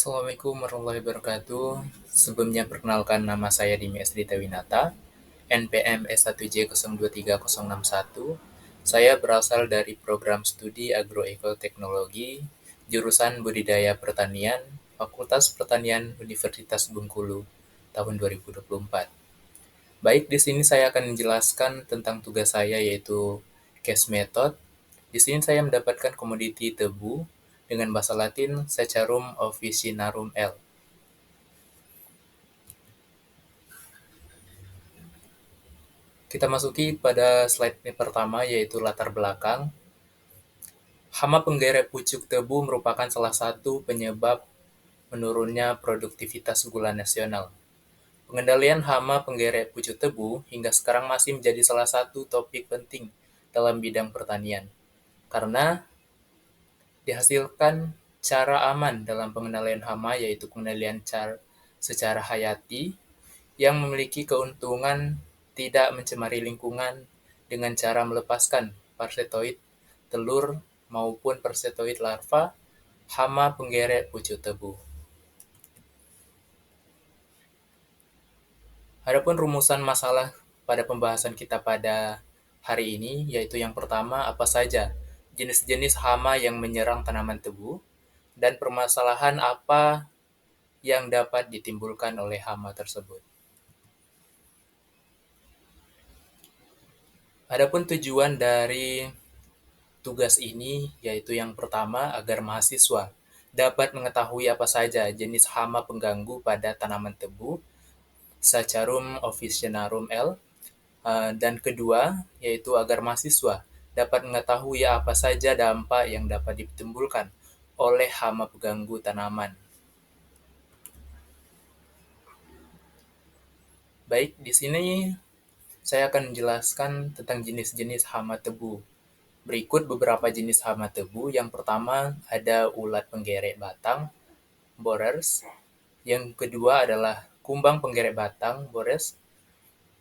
Assalamualaikum warahmatullahi wabarakatuh. Sebelumnya perkenalkan nama saya Dimi Esrita Winata, NPM S1J023061. Saya berasal dari program studi Agroekoteknologi, jurusan Budidaya Pertanian, Fakultas Pertanian Universitas Bengkulu, tahun 2024. Baik, di sini saya akan menjelaskan tentang tugas saya yaitu case method. Di sini saya mendapatkan komoditi tebu dengan bahasa Latin Saccharum officinarum L. Kita masuki pada slide pertama yaitu latar belakang. Hama penggeret pucuk tebu merupakan salah satu penyebab menurunnya produktivitas gula nasional. Pengendalian hama penggeret pucuk tebu hingga sekarang masih menjadi salah satu topik penting dalam bidang pertanian. Karena dihasilkan cara aman dalam pengendalian hama yaitu pengendalian secara hayati yang memiliki keuntungan tidak mencemari lingkungan dengan cara melepaskan parsetoid telur maupun parsetoid larva hama penggeret pucuk tebu. Adapun rumusan masalah pada pembahasan kita pada hari ini yaitu yang pertama apa saja jenis-jenis hama yang menyerang tanaman tebu dan permasalahan apa yang dapat ditimbulkan oleh hama tersebut. Adapun tujuan dari tugas ini yaitu yang pertama agar mahasiswa dapat mengetahui apa saja jenis hama pengganggu pada tanaman tebu, Saccharum officinarum L, dan kedua yaitu agar mahasiswa dapat mengetahui apa saja dampak yang dapat ditimbulkan oleh hama pengganggu tanaman. Baik, di sini saya akan menjelaskan tentang jenis-jenis hama tebu. Berikut beberapa jenis hama tebu. Yang pertama ada ulat penggeret batang, borers. Yang kedua adalah kumbang penggeret batang, borers.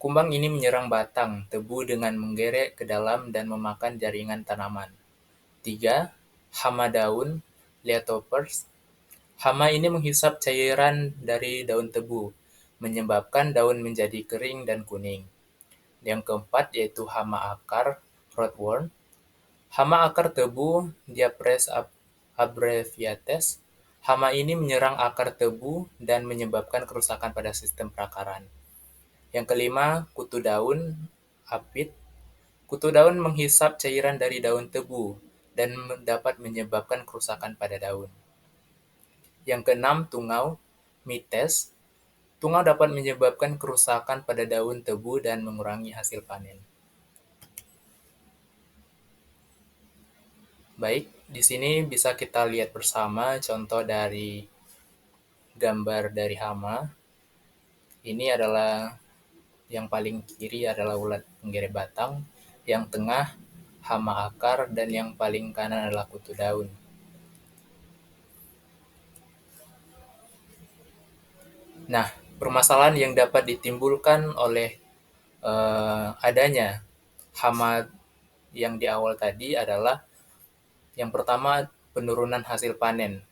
Kumbang ini menyerang batang tebu dengan menggeret ke dalam dan memakan jaringan tanaman. 3. Hama daun, Liatopers. Hama ini menghisap cairan dari daun tebu, menyebabkan daun menjadi kering dan kuning. Yang keempat yaitu hama akar, Rotworm. Hama akar tebu, Diapres abbreviates. Hama ini menyerang akar tebu dan menyebabkan kerusakan pada sistem perakaran. Yang kelima, kutu daun, Aphid. Kutu daun menghisap cairan dari daun tebu dan dapat menyebabkan kerusakan pada daun. Yang keenam, tungau, Mites. Tungau dapat menyebabkan kerusakan pada daun tebu dan mengurangi hasil panen. Baik, di sini bisa kita lihat bersama contoh dari gambar dari hama. Ini adalah yang paling kiri adalah ulat penggeret batang, yang tengah hama akar, dan yang paling kanan adalah kutu daun. Nah, permasalahan yang dapat ditimbulkan oleh adanya hama yang di awal tadi adalah yang pertama penurunan hasil panen.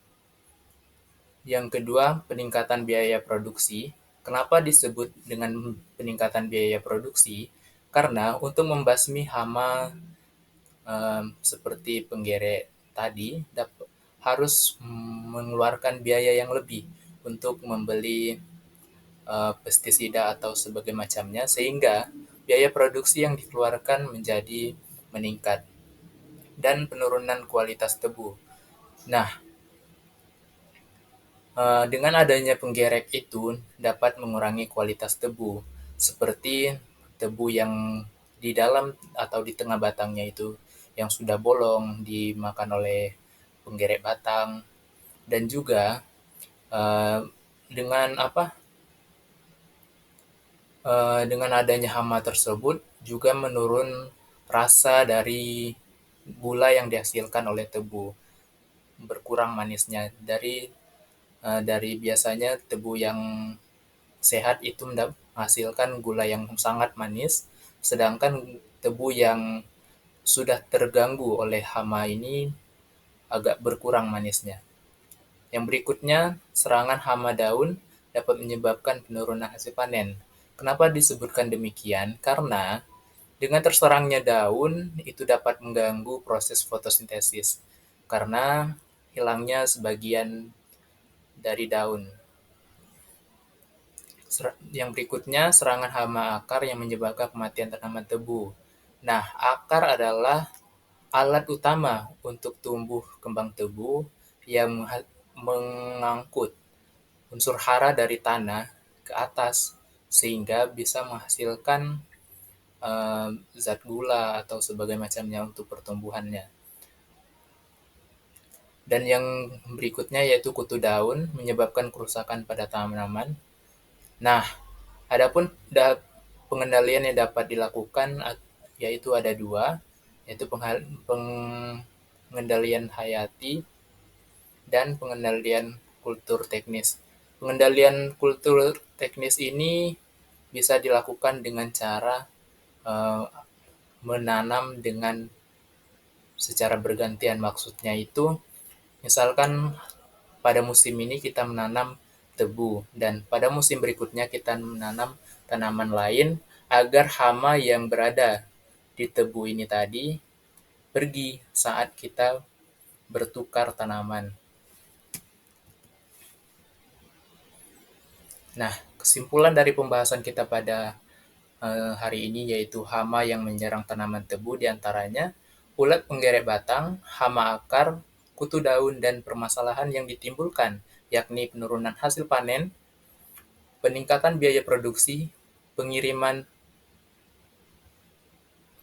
Yang kedua, peningkatan biaya produksi. Kenapa disebut dengan peningkatan biaya produksi? Karena untuk membasmi hama seperti penggeret tadi harus mengeluarkan biaya yang lebih untuk membeli pestisida atau sebagainya macamnya sehingga biaya produksi yang dikeluarkan menjadi meningkat dan penurunan kualitas tebu. Nah, dengan adanya penggerek itu dapat mengurangi kualitas tebu, seperti tebu yang di dalam atau di tengah batangnya itu yang sudah bolong dimakan oleh penggerek batang, dan juga dengan dengan adanya hama tersebut juga menurun rasa dari gula yang dihasilkan oleh tebu, berkurang manisnya dari biasanya tebu yang sehat itu menghasilkan gula yang sangat manis, sedangkan tebu yang sudah terganggu oleh hama ini agak berkurang manisnya. Yang berikutnya, serangan hama daun dapat menyebabkan penurunan hasil panen. Kenapa disebutkan demikian? Karena dengan terserangnya daun itu dapat mengganggu proses fotosintesis karena hilangnya sebagian dari daun. Yang berikutnya, serangan hama akar yang menyebabkan kematian tanaman tebu. Nah, akar adalah alat utama untuk tumbuh kembang tebu yang mengangkut unsur hara dari tanah ke atas sehingga bisa menghasilkan zat gula atau sebagai macamnya untuk pertumbuhannya. Dan yang berikutnya yaitu kutu daun menyebabkan kerusakan pada tanaman. Nah, adapun pengendalian yang dapat dilakukan yaitu ada dua, yaitu pengendalian hayati dan pengendalian kultur teknis. Pengendalian kultur teknis ini bisa dilakukan dengan cara menanam dengan secara bergantian. Maksudnya itu, misalkan pada musim ini kita menanam tebu dan pada musim berikutnya kita menanam tanaman lain agar hama yang berada di tebu ini tadi pergi saat kita bertukar tanaman. Nah, kesimpulan dari pembahasan kita pada hari ini yaitu hama yang menyerang tanaman tebu diantaranya ulat penggeret batang, hama akar, kutu daun, dan permasalahan yang ditimbulkan yakni penurunan hasil panen, peningkatan biaya produksi, pengiriman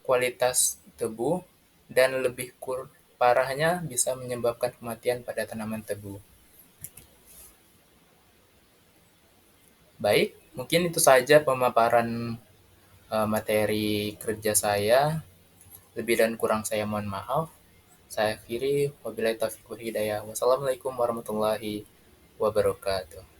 kualitas tebu, dan lebih parahnya bisa menyebabkan kematian pada tanaman tebu. Baik, mungkin itu saja pemaparan materi kerja saya. Lebih dan kurang saya mohon maaf. Saya akhiri, wabillahi taufiq wal hidayah. Wassalamualaikum warahmatullahi wabarakatuh.